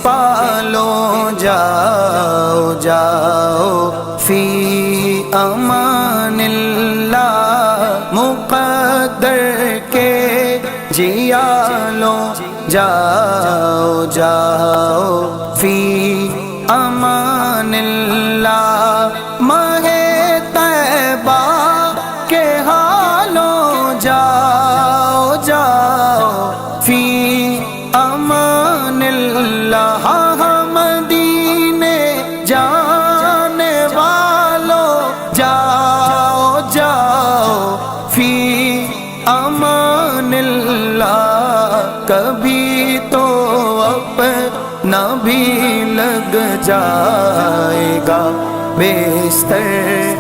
पालो जाओ जाओ फी अमानिल्लाह मुक़द्दर के जियालो जाओ जाओ फी अमानिल्लाह माहे तैबा के हालो जाओ जाओ फी अमानिल्लाह मदीने जाने वालों जाओ जाओ फी अमानिल्लाह कभी तो अपना भी लग जाएगा बिस्तर